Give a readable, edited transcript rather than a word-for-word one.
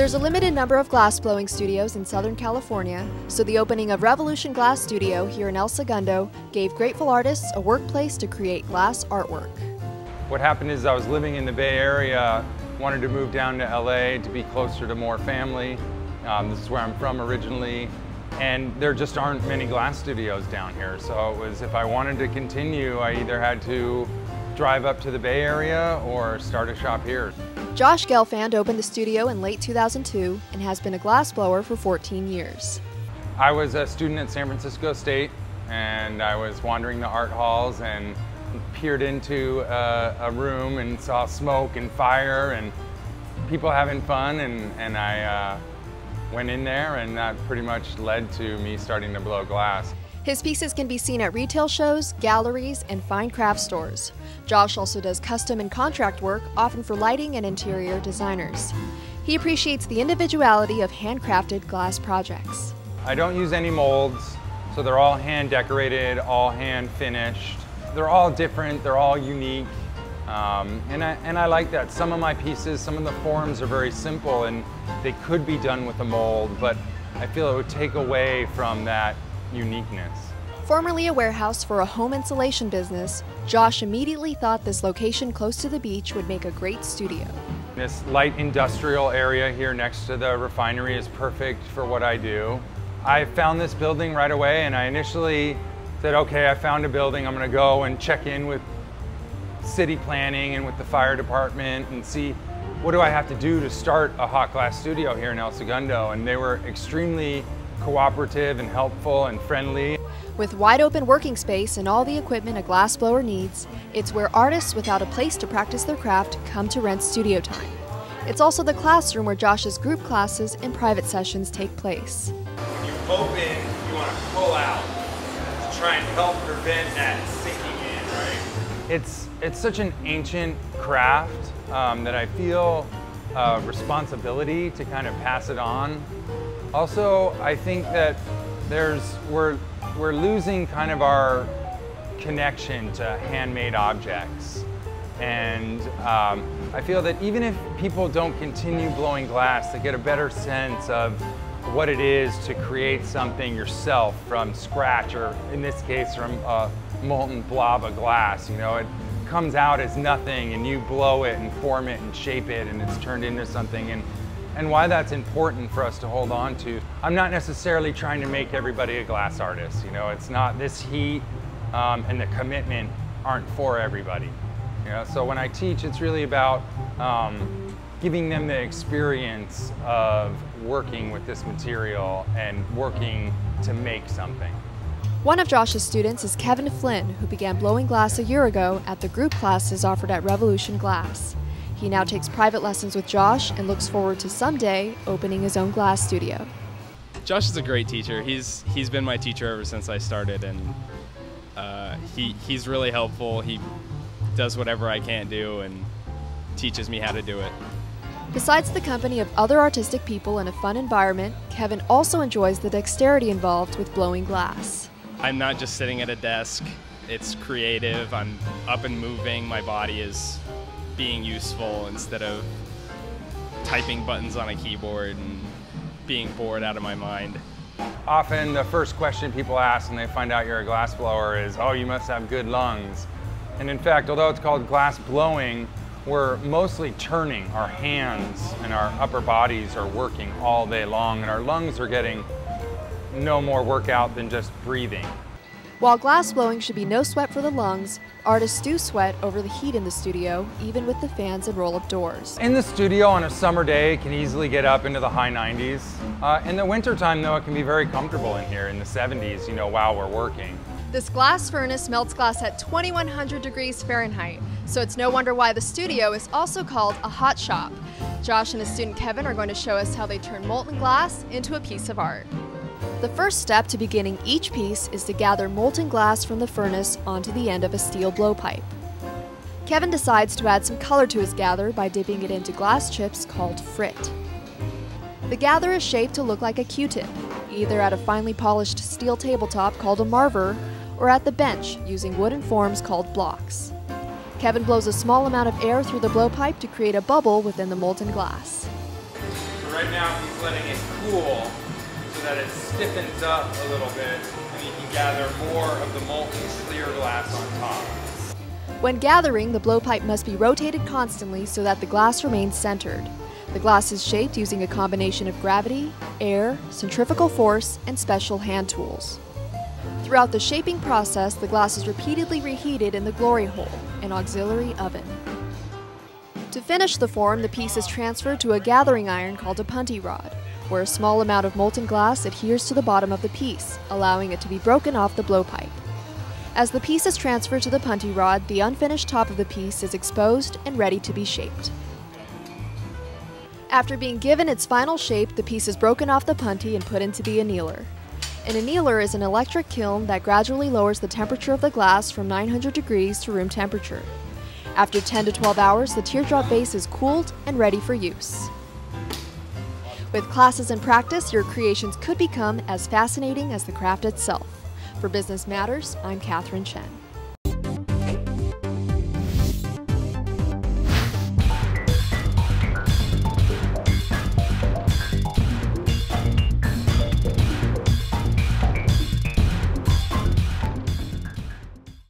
There's a limited number of glass blowing studios in Southern California, so the opening of Revolution Glass Studio here in El Segundo gave grateful artists a workplace to create glass artwork. What happened is I was living in the Bay Area, wanted to move down to LA to be closer to more family. This is where I'm from originally, and there just aren't many glass studios down here. So it was, if I wanted to continue, I either had to drive up to the Bay Area or start a shop here. Josh Gelfand opened the studio in late 2002 and has been a glassblower for 14 years. I was a student at San Francisco State, and I was wandering the art halls and peered into a room and saw smoke and fire and people having fun, and I went in there, and that pretty much led to me starting to blow glass. His pieces can be seen at retail shows, galleries, and fine craft stores. Josh also does custom and contract work, often for lighting and interior designers. He appreciates the individuality of handcrafted glass projects. I don't use any molds, so they're all hand decorated, all hand finished. They're all different, they're all unique, and I like that. Some of my pieces, some of the forms are very simple and they could be done with a mold, but I feel it would take away from that uniqueness. Formerly a warehouse for a home insulation business, Josh immediately thought this location close to the beach would make a great studio. This light industrial area here next to the refinery is perfect for what I do. I found this building right away, and I initially said, okay, I found a building, I'm gonna go and check in with city planning and with the fire department and see what do I have to do to start a hot glass studio here in El Segundo, and they were extremely cooperative and helpful and friendly. With wide open working space and all the equipment a glassblower needs, it's where artists without a place to practice their craft come to rent studio time. It's also the classroom where Josh's group classes and private sessions take place. When you open, you want to pull out to try and help prevent that sinking in, right? It's such an ancient craft that I feel a responsibility to kind of pass it on. Also, I think that we're losing kind of our connection to handmade objects. And I feel that even if people don't continue blowing glass, they get a better sense of what it is to create something yourself from scratch, or in this case from a molten blob of glass. You know, it comes out as nothing and you blow it and form it and shape it and it's turned into something. And why that's important for us to hold on to. I'm not necessarily trying to make everybody a glass artist. You know, it's not this heat and the commitment aren't for everybody. You know, so when I teach, it's really about giving them the experience of working with this material and working to make something. One of Josh's students is Kevin Flynn, who began blowing glass a year ago at the group classes offered at Revolution Glass. He now takes private lessons with Josh and looks forward to someday opening his own glass studio. Josh is a great teacher. He's been my teacher ever since I started, and he's really helpful. He does whatever I can't do and teaches me how to do it. Besides the company of other artistic people and a fun environment, Kevin also enjoys the dexterity involved with blowing glass. I'm not just sitting at a desk. It's creative. I'm up and moving. My body is being useful instead of typing buttons on a keyboard and being bored out of my mind. Often the first question people ask when they find out you're a glass blower is, oh, you must have good lungs. And in fact, although it's called glass blowing, we're mostly turning. Our hands and our upper bodies are working all day long, and our lungs are getting no more workout than just breathing. While glass blowing should be no sweat for the lungs, artists do sweat over the heat in the studio, even with the fans and roll-up doors. In the studio on a summer day, it can easily get up into the high 90s. In the wintertime, though, it can be very comfortable in here in the 70s, you know, while we're working. This glass furnace melts glass at 2100 degrees Fahrenheit, so it's no wonder why the studio is also called a hot shop. Josh and his student Kevin are going to show us how they turn molten glass into a piece of art. The first step to beginning each piece is to gather molten glass from the furnace onto the end of a steel blowpipe. Kevin decides to add some color to his gather by dipping it into glass chips called frit. The gather is shaped to look like a Q-tip, either at a finely polished steel tabletop called a marver, or at the bench using wooden forms called blocks. Kevin blows a small amount of air through the blowpipe to create a bubble within the molten glass. right now he's letting it cool so that it stiffens up a little bit and you can gather more of the molten clear glass on top. When gathering, the blowpipe must be rotated constantly so that the glass remains centered. The glass is shaped using a combination of gravity, air, centrifugal force, and special hand tools. Throughout the shaping process, the glass is repeatedly reheated in the glory hole, an auxiliary oven. To finish the form, the piece is transferred to a gathering iron called a punty rod, where a small amount of molten glass adheres to the bottom of the piece, allowing it to be broken off the blowpipe. As the piece is transferred to the punty rod, the unfinished top of the piece is exposed and ready to be shaped. After being given its final shape, the piece is broken off the punty and put into the annealer. An annealer is an electric kiln that gradually lowers the temperature of the glass from 900 degrees to room temperature. After 10 to 12 hours, the teardrop base is cooled and ready for use. With classes and practice, your creations could become as fascinating as the craft itself. For Business Matters, I'm Catherine Chen.